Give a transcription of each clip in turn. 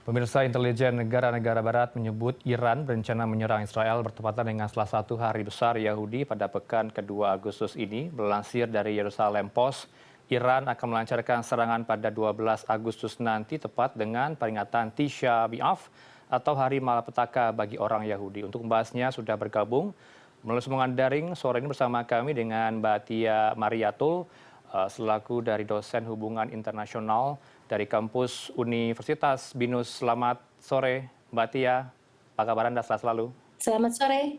Pemirsa intelijen negara-negara barat menyebut Iran berencana menyerang Israel bertepatan dengan salah satu hari besar Yahudi pada pekan kedua Agustus ini. Melansir dari Yerusalem Post, Iran akan melancarkan serangan pada 12 Agustus nanti tepat dengan peringatan Tisha B'Av atau Hari Malapetaka bagi orang Yahudi. Untuk membahasnya sudah bergabung melalui sambungan daring sore ini bersama kami dengan Mbak Tia Mariatul selaku dari dosen hubungan internasional dari kampus Universitas Binus. Selamat sore Mbak Tia, apa kabar Anda sehat selalu? Selamat sore,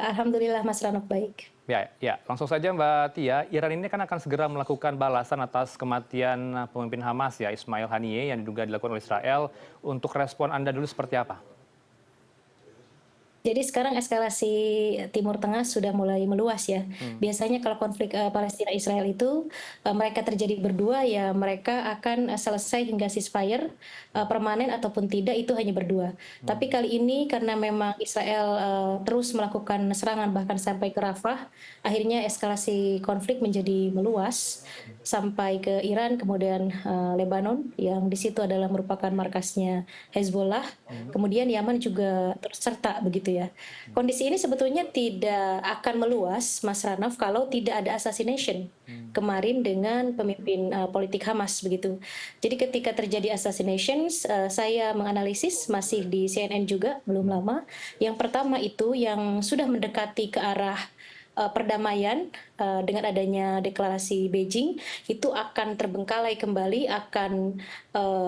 alhamdulillah Mas Ranov baik. Ya, langsung saja Mbak Tia, Iran ini kan akan segera melakukan balasan atas kematian pemimpin Hamas ya Ismail Haniyeh yang diduga dilakukan oleh Israel. Untuk respon Anda dulu seperti apa? Jadi sekarang eskalasi Timur Tengah sudah mulai meluas ya. Biasanya kalau konflik Palestina Israel itu mereka terjadi berdua ya mereka akan selesai hingga ceasefire permanen ataupun tidak itu hanya berdua. Tapi kali ini karena memang Israel terus melakukan serangan bahkan sampai ke Rafah, akhirnya eskalasi konflik menjadi meluas sampai ke Iran kemudian Lebanon yang di situ adalah merupakan markasnya Hezbollah. Kemudian Yaman juga terserta begitu ya. Kondisi ini sebetulnya tidak akan meluas, Mas Ranaf, kalau tidak ada assassination kemarin dengan pemimpin politik Hamas begitu. Jadi ketika terjadi assassination, saya menganalisis masih di CNN juga belum lama. Yang pertama itu yang sudah mendekati ke arah perdamaian dengan adanya deklarasi Beijing itu akan terbengkalai kembali, akan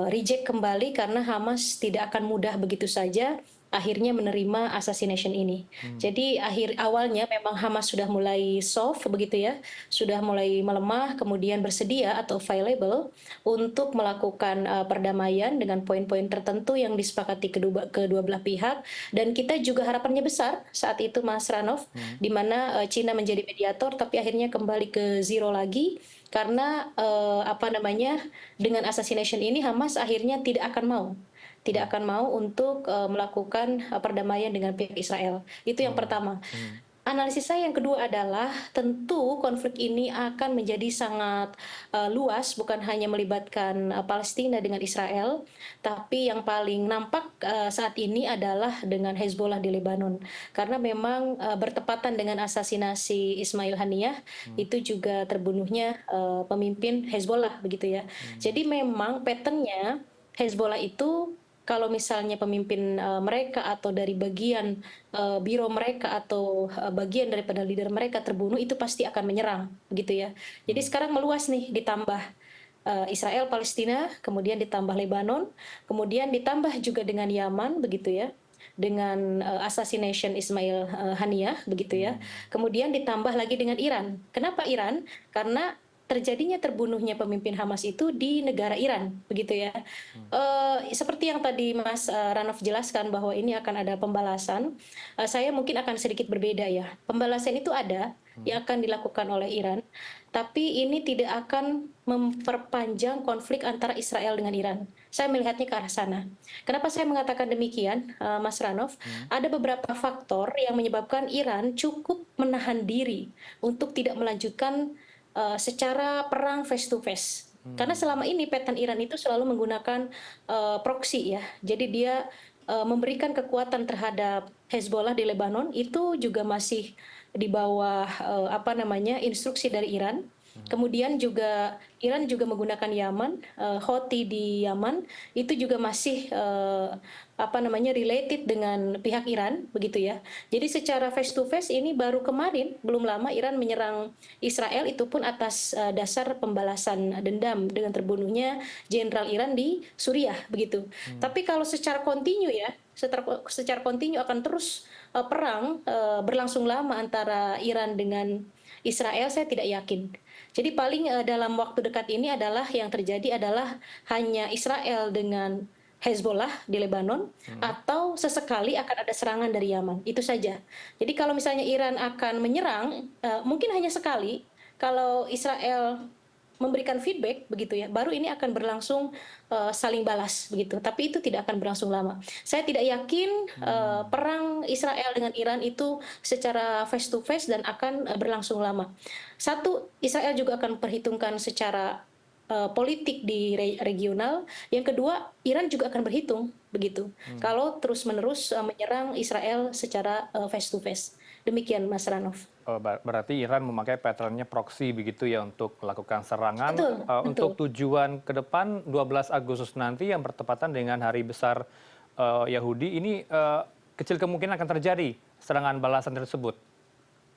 reject kembali karena Hamas tidak akan mudah begitu saja akhirnya menerima assassination ini. Jadi awalnya memang Hamas sudah mulai soft begitu ya, sudah mulai melemah, kemudian bersedia atau available untuk melakukan perdamaian dengan poin-poin tertentu yang disepakati kedua belah pihak. Dan kita juga harapannya besar saat itu Mas Ranov, di mana Cina menjadi mediator, tapi akhirnya kembali ke zero lagi karena dengan assassination ini Hamas akhirnya tidak akan mau untuk melakukan perdamaian dengan pihak Israel. Itu yang pertama. Analisis saya yang kedua adalah tentu konflik ini akan menjadi sangat luas, bukan hanya melibatkan Palestina dengan Israel, tapi yang paling nampak saat ini adalah dengan Hezbollah di Lebanon. Karena memang bertepatan dengan asasinasi Ismail Haniyeh, itu juga terbunuhnya pemimpin Hezbollah begitu ya. Jadi memang patternnya Hezbollah itu kalau misalnya pemimpin mereka atau dari bagian biro mereka atau bagian daripada leader mereka terbunuh itu pasti akan menyerang begitu ya. Jadi sekarang meluas nih ditambah Israel Palestina, kemudian ditambah Lebanon, kemudian ditambah juga dengan Yaman begitu ya. Dengan assassination Ismail Haniyeh begitu ya. Kemudian ditambah lagi dengan Iran. Kenapa Iran? Karena terjadinya terbunuhnya pemimpin Hamas itu di negara Iran begitu ya. Seperti yang tadi Mas Ranov jelaskan bahwa ini akan ada pembalasan, saya mungkin akan sedikit berbeda ya. Pembalasan itu ada yang akan dilakukan oleh Iran, tapi ini tidak akan memperpanjang konflik antara Israel dengan Iran. Saya melihatnya ke arah sana. Kenapa saya mengatakan demikian, Mas Ranov? Ada beberapa faktor yang menyebabkan Iran cukup menahan diri untuk tidak melanjutkan secara perang face to face. Karena selama ini pattern Iran itu selalu menggunakan proxy ya. Jadi dia memberikan kekuatan terhadap Hezbollah di Lebanon itu juga masih di bawah instruksi dari Iran. Kemudian juga Iran juga menggunakan Yaman, Houthi di Yaman itu juga masih related dengan pihak Iran begitu ya. Jadi secara face to face ini baru kemarin belum lama Iran menyerang Israel itu pun atas dasar pembalasan dendam dengan terbunuhnya jenderal Iran di Suriah begitu. Tapi kalau secara kontinu ya, secara kontinu akan terus perang berlangsung lama antara Iran dengan Israel, saya tidak yakin. Jadi paling dalam waktu dekat ini adalah yang terjadi adalah hanya Israel dengan Hezbollah di Lebanon atau sesekali akan ada serangan dari Yaman. Itu saja. Jadi kalau misalnya Iran akan menyerang, mungkin hanya sekali. Kalau Israel memberikan feedback begitu ya, baru ini akan berlangsung saling balas begitu. Tapi itu tidak akan berlangsung lama. Saya tidak yakin perang Israel dengan Iran itu secara face to face dan akan berlangsung lama. Satu, Israel juga akan perhitungkan secara politik di regional. Yang kedua, Iran juga akan berhitung begitu. Kalau terus-menerus menyerang Israel secara face to face. Demikian Mas Ranov. Berarti Iran memakai pattern-nya proksi begitu ya untuk melakukan serangan. Betul, betul. Untuk tujuan ke depan 12 Agustus nanti yang bertepatan dengan Hari Besar Yahudi, ini kecil kemungkinan akan terjadi serangan balasan tersebut,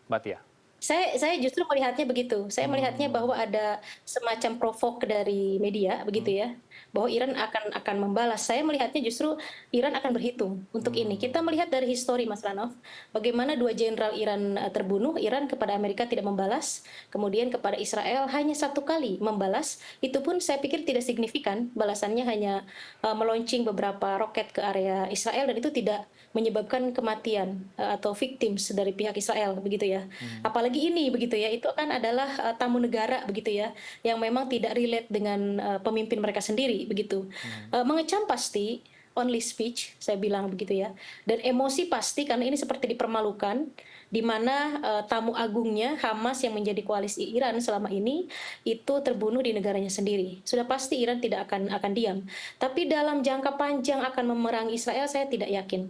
Mbak Tia? Saya justru melihatnya begitu. Saya melihatnya bahwa ada semacam provok dari media begitu ya, bahwa Iran akan membalas. Saya melihatnya justru Iran akan berhitung untuk ini. Kita melihat dari histori Mas Ranov, bagaimana 2 jenderal Iran terbunuh, Iran kepada Amerika tidak membalas, kemudian kepada Israel hanya 1 kali membalas, itu pun saya pikir tidak signifikan, balasannya hanya meluncing beberapa roket ke area Israel dan itu tidak menyebabkan kematian atau victims dari pihak Israel begitu ya. Apalagi ini begitu ya, itu kan adalah tamu negara begitu ya, yang memang tidak relate dengan pemimpin mereka sendiri begitu. Mengecam pasti, only speech saya bilang begitu ya, dan emosi pasti karena ini seperti dipermalukan, di mana tamu agungnya Hamas yang menjadi koalisi Iran selama ini itu terbunuh di negaranya sendiri. Sudah pasti Iran tidak akan diam. Tapi dalam jangka panjang akan memerangi Israel saya tidak yakin.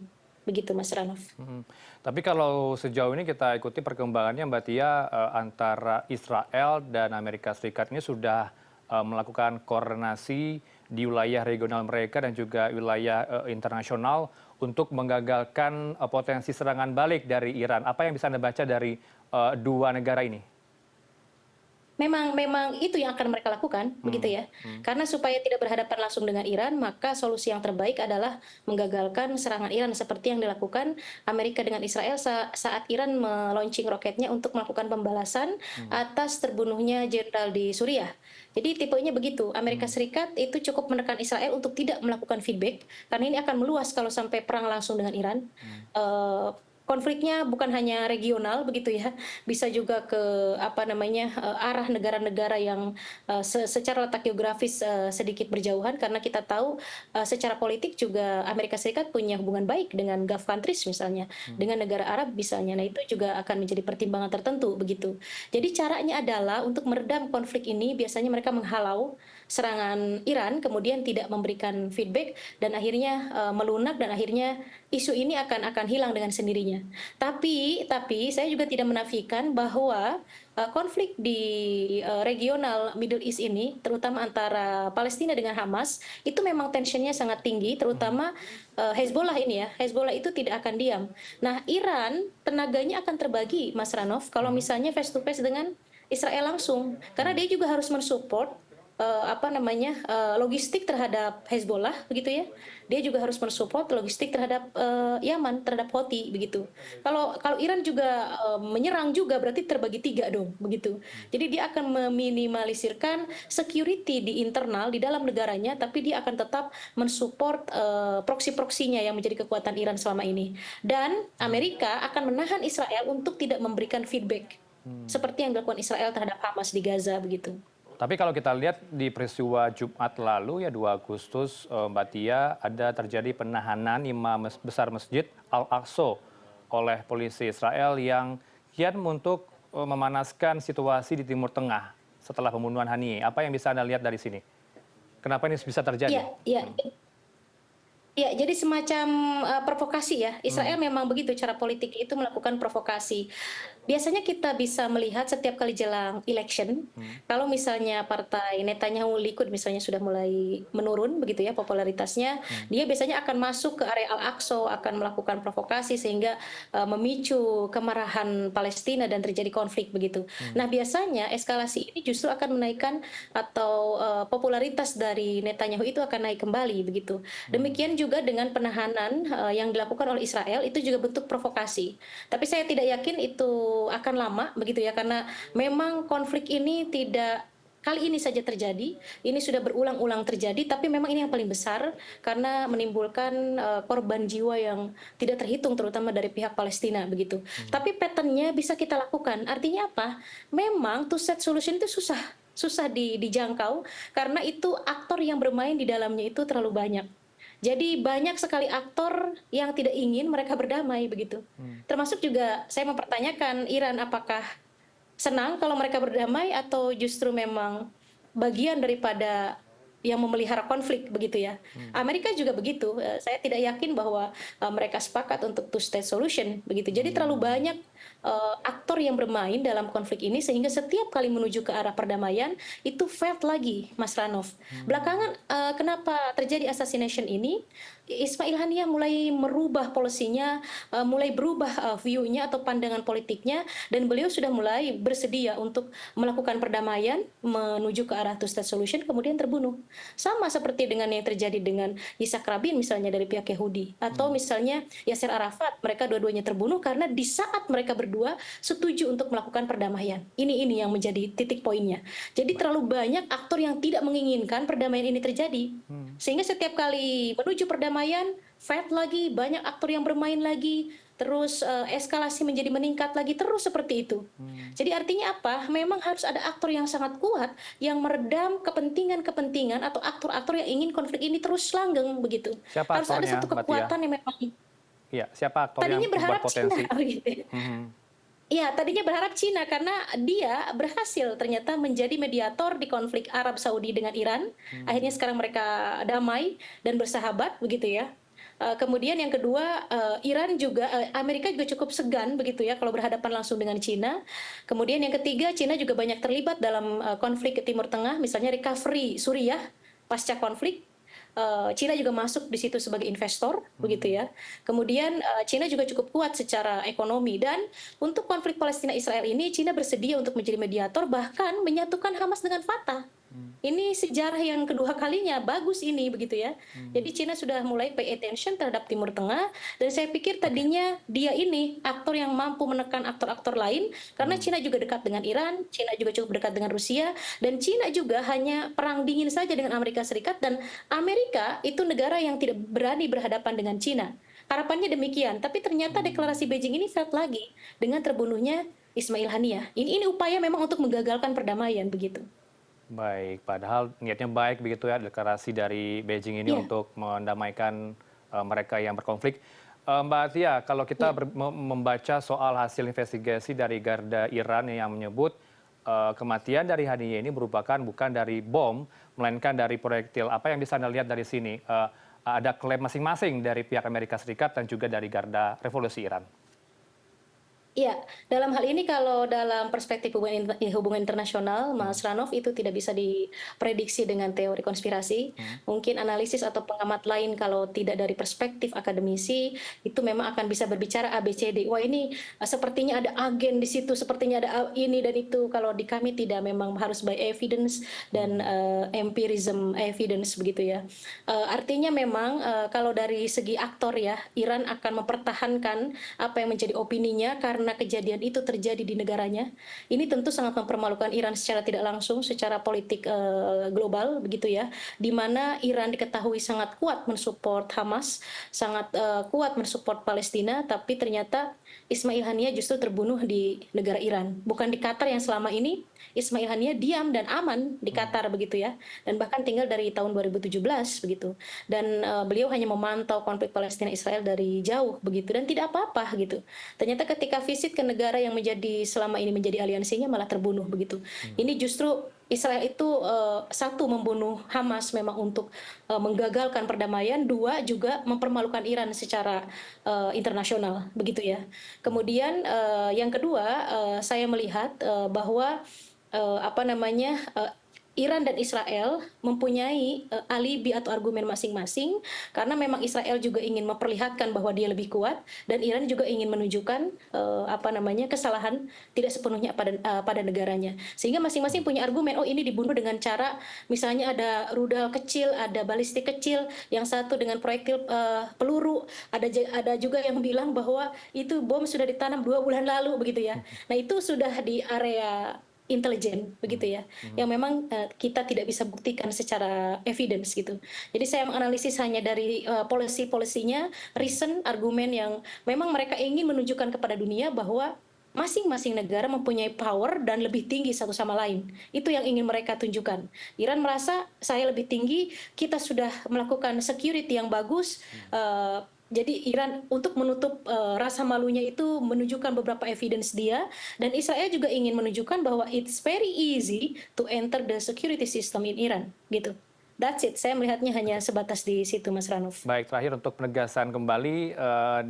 Begitu Mas Ranov. Tapi kalau sejauh ini kita ikuti perkembangannya Mbak Tia, antara Israel dan Amerika Serikat ini sudah melakukan koordinasi di wilayah regional mereka dan juga wilayah internasional untuk menggagalkan potensi serangan balik dari Iran. Apa yang bisa Anda baca dari dua negara ini? Memang itu yang akan mereka lakukan, begitu ya. Karena supaya tidak berhadapan langsung dengan Iran, maka solusi yang terbaik adalah menggagalkan serangan Iran seperti yang dilakukan Amerika dengan Israel saat Iran meluncing roketnya untuk melakukan pembalasan atas terbunuhnya jenderal di Suriah. Jadi tipenya begitu, Amerika Serikat itu cukup menekan Israel untuk tidak melakukan feedback, karena ini akan meluas kalau sampai perang langsung dengan Iran. Konfliknya bukan hanya regional begitu ya, bisa juga ke arah negara-negara yang secara letak geografis sedikit berjauhan, karena kita tahu secara politik juga Amerika Serikat punya hubungan baik dengan Gulf countries misalnya, dengan negara Arab misalnya. Nah, itu juga akan menjadi pertimbangan tertentu begitu. Jadi caranya adalah untuk meredam konflik ini biasanya mereka menghalau serangan Iran, kemudian tidak memberikan feedback dan akhirnya melunak dan akhirnya isu ini akan hilang dengan sendirinya. Tapi saya juga tidak menafikan bahwa konflik di regional Middle East ini, terutama antara Palestina dengan Hamas, itu memang tensionnya sangat tinggi, terutama Hezbollah ini ya. Hezbollah itu tidak akan diam. Nah, Iran tenaganya akan terbagi, Mas Ranov, kalau misalnya face to face dengan Israel langsung, karena dia juga harus mensupport logistik terhadap Hezbollah begitu ya. Dia juga harus mensupport logistik terhadap Yaman, terhadap Houthi begitu. Kalau Iran juga menyerang juga berarti terbagi 3 dong begitu. Jadi dia akan meminimalisirkan security di internal di dalam negaranya, tapi dia akan tetap mensupport proksi-proksinya yang menjadi kekuatan Iran selama ini. Dan Amerika akan menahan Israel untuk tidak memberikan feedback seperti yang dilakukan Israel terhadap Hamas di Gaza begitu. Tapi kalau kita lihat di peristiwa Jumat lalu ya 2 Agustus, Mbak Tia, ada terjadi penahanan imam besar Masjid Al-Aqsa oleh polisi Israel yang kian untuk memanaskan situasi di Timur Tengah setelah pembunuhan Haniyeh. Apa yang bisa Anda lihat dari sini? Kenapa ini bisa terjadi? Iya. Ya, jadi semacam provokasi ya. Israel memang begitu cara politik itu melakukan provokasi. Biasanya kita bisa melihat setiap kali jelang election, kalau misalnya partai Netanyahu Likud misalnya sudah mulai menurun begitu ya popularitasnya, dia biasanya akan masuk ke area Al-Aqsa, akan melakukan provokasi sehingga memicu kemarahan Palestina dan terjadi konflik begitu. Nah, biasanya eskalasi ini justru akan menaikkan atau popularitas dari Netanyahu itu akan naik kembali begitu. Demikian juga dengan penahanan yang dilakukan oleh Israel itu juga bentuk provokasi. Tapi saya tidak yakin itu akan lama begitu ya, karena memang konflik ini tidak kali ini saja terjadi, ini sudah berulang-ulang terjadi, tapi memang ini yang paling besar karena menimbulkan korban jiwa yang tidak terhitung terutama dari pihak Palestina begitu. Tapi patternnya bisa kita lakukan. Artinya apa? Memang two state solution itu susah dijangkau karena itu aktor yang bermain di dalamnya itu terlalu banyak. Jadi banyak sekali aktor yang tidak ingin mereka berdamai begitu. Termasuk juga saya mempertanyakan Iran apakah senang kalau mereka berdamai atau justru memang bagian daripada yang memelihara konflik begitu ya. Amerika juga begitu. Saya tidak yakin bahwa mereka sepakat untuk two state solution begitu. Jadi terlalu banyak aktor yang bermain dalam konflik ini sehingga setiap kali menuju ke arah perdamaian itu failed lagi, Mas Ranov. Belakangan kenapa terjadi assassination ini? Ismail Haniyah mulai merubah polisinya, mulai berubah view-nya atau pandangan politiknya, dan beliau sudah mulai bersedia untuk melakukan perdamaian menuju ke arah two state solution, kemudian terbunuh. Sama seperti dengan yang terjadi dengan Yitzhak Rabin misalnya dari pihak Yahudi, atau misalnya Yasser Arafat, mereka dua-duanya terbunuh karena di saat mereka berdua setuju untuk melakukan perdamaian. Ini yang menjadi titik poinnya. Jadi terlalu banyak aktor yang tidak menginginkan perdamaian ini terjadi. Sehingga setiap kali menuju perdamaian, fight lagi, banyak aktor yang bermain lagi, terus eskalasi menjadi meningkat lagi, terus seperti itu. Jadi artinya apa? Memang harus ada aktor yang sangat kuat yang meredam kepentingan-kepentingan atau aktor-aktor yang ingin konflik ini terus langgeng begitu. Siapa Harus ada aktornya, satu Mbak Tia? kekuatan yang memang Iya, siapa aktor yang tadinya berharap Cina berpotensi? gitu. Mhm. Iya, tadinya berharap Cina karena dia berhasil ternyata menjadi mediator di konflik Arab Saudi dengan Iran. Akhirnya sekarang mereka damai dan bersahabat begitu ya. Kemudian yang kedua, Iran juga, Amerika juga cukup segan begitu ya kalau berhadapan langsung dengan Cina. Kemudian yang ketiga, Cina juga banyak terlibat dalam konflik ke Timur Tengah, misalnya recovery Suriah pasca konflik. Cina juga masuk di situ sebagai investor, begitu ya. Kemudian Cina juga cukup kuat secara ekonomi, dan untuk konflik Palestina-Israel ini Cina bersedia untuk menjadi mediator, bahkan menyatukan Hamas dengan Fatah. Ini sejarah yang kedua kalinya, bagus ini begitu ya. Jadi Cina sudah mulai pay attention terhadap Timur Tengah, dan saya pikir tadinya dia ini aktor yang mampu menekan aktor-aktor lain karena Cina juga dekat dengan Iran, Cina juga cukup dekat dengan Rusia, dan Cina juga hanya perang dingin saja dengan Amerika Serikat, dan Amerika itu negara yang tidak berani berhadapan dengan Cina. Harapannya demikian, tapi ternyata deklarasi Beijing ini failed lagi dengan terbunuhnya Ismail Haniyah. Ini upaya memang untuk menggagalkan perdamaian begitu. Baik, padahal niatnya baik begitu ya deklarasi dari Beijing ini Iya, untuk mendamaikan mereka yang berkonflik. Mbak Atia, kalau kita iya. membaca soal hasil investigasi dari Garda Iran yang menyebut kematian dari Haniyeh ini merupakan bukan dari bom, melainkan dari proyektil. Apa yang bisa Anda lihat dari sini? Ada klaim masing-masing dari pihak Amerika Serikat dan juga dari Garda Revolusi Iran. Iya, dalam hal ini kalau dalam perspektif hubungan internasional, Mas Ranov, itu tidak bisa diprediksi dengan teori konspirasi. Mungkin analisis atau pengamat lain kalau tidak dari perspektif akademisi, itu memang akan bisa berbicara A, B, C, D. Wah ini sepertinya ada agen di situ, sepertinya ada ini dan itu. Kalau di kami tidak, memang harus by evidence dan empirism evidence begitu ya. Artinya memang kalau dari segi aktor ya, Iran akan mempertahankan apa yang menjadi opininya karena kejadian itu terjadi di negaranya. Ini tentu sangat mempermalukan Iran secara tidak langsung, secara politik global begitu ya, di mana Iran diketahui sangat kuat mensupport Hamas, sangat kuat mensupport Palestina, tapi ternyata Ismail Haniyah justru terbunuh di negara Iran, bukan di Qatar yang selama ini Ismail Haniyah diam dan aman di Qatar begitu ya, dan bahkan tinggal dari tahun 2017 begitu, dan beliau hanya memantau konflik Palestina Israel dari jauh begitu dan tidak apa-apa gitu. Ternyata ketika visit ke negara yang menjadi selama ini menjadi aliansinya malah terbunuh begitu. Ini justru Israel itu satu membunuh Hamas memang untuk menggagalkan perdamaian, dua juga mempermalukan Iran secara internasional begitu ya. Kemudian yang kedua, saya melihat bahwa apa namanya, Iran dan Israel mempunyai alibi atau argumen masing-masing, karena memang Israel juga ingin memperlihatkan bahwa dia lebih kuat, dan Iran juga ingin menunjukkan apa namanya, kesalahan tidak sepenuhnya pada negaranya, sehingga masing-masing punya argumen. Oh ini dibunuh dengan cara misalnya ada rudal kecil, ada balistik kecil, yang satu dengan proyektil peluru, ada juga yang bilang bahwa itu bom sudah ditanam 2 bulan lalu begitu ya. Nah itu sudah di area intelijen begitu ya, yang memang kita tidak bisa buktikan secara evidence gitu. Jadi saya menganalisis hanya dari policy-polisinya, reason, argumen yang memang mereka ingin menunjukkan kepada dunia bahwa masing-masing negara mempunyai power dan lebih tinggi satu sama lain. Itu yang ingin mereka tunjukkan. Iran merasa saya lebih tinggi, kita sudah melakukan security yang bagus, Jadi Iran untuk menutup rasa malunya itu menunjukkan beberapa evidence dia, dan Israel juga ingin menunjukkan bahwa it's very easy to enter the security system in Iran, gitu. That's it, saya melihatnya hanya sebatas di situ, Mas Ranuf. Baik, terakhir untuk penegasan kembali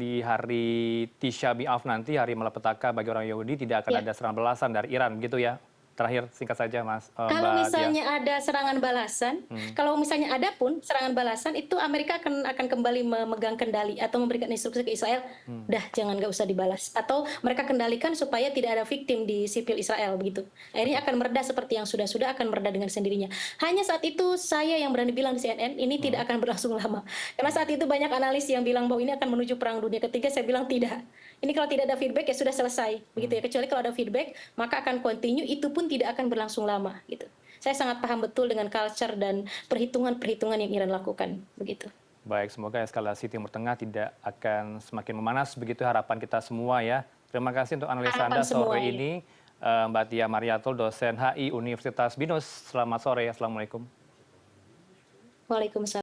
di hari Tisha B'Av nanti, hari malapetaka bagi orang Yahudi, tidak akan Ya. ada serangan balasan dari Iran, gitu ya? Terakhir, singkat saja, Kalau Mbak Tia. misalnya ada serangan balasan, kalau misalnya ada pun serangan balasan itu Amerika akan kembali memegang kendali atau memberikan instruksi ke Israel, dah jangan nggak usah dibalas. Atau mereka kendalikan supaya tidak ada victim di sipil Israel begitu. Akhirnya akan mereda seperti yang sudah akan mereda dengan sendirinya. Hanya saat itu saya yang berani bilang di CNN ini tidak akan berlangsung lama. Karena saat itu banyak analis yang bilang bahwa ini akan menuju perang dunia ketiga, saya bilang tidak. Ini kalau tidak ada feedback ya sudah selesai begitu ya. Kecuali kalau ada feedback maka akan continue, itu pun tidak akan berlangsung lama gitu. Saya sangat paham betul dengan culture dan perhitungan-perhitungan yang Iran lakukan begitu. Baik, semoga eskalasi Timur Tengah tidak akan semakin memanas, begitu harapan kita semua ya. Terima kasih untuk analisa Harapan Anda sore semua ya. ini, Mbak Tia Mariatul, dosen HI Universitas Binus. Selamat sore, Assalamualaikum. Waalaikumsalam.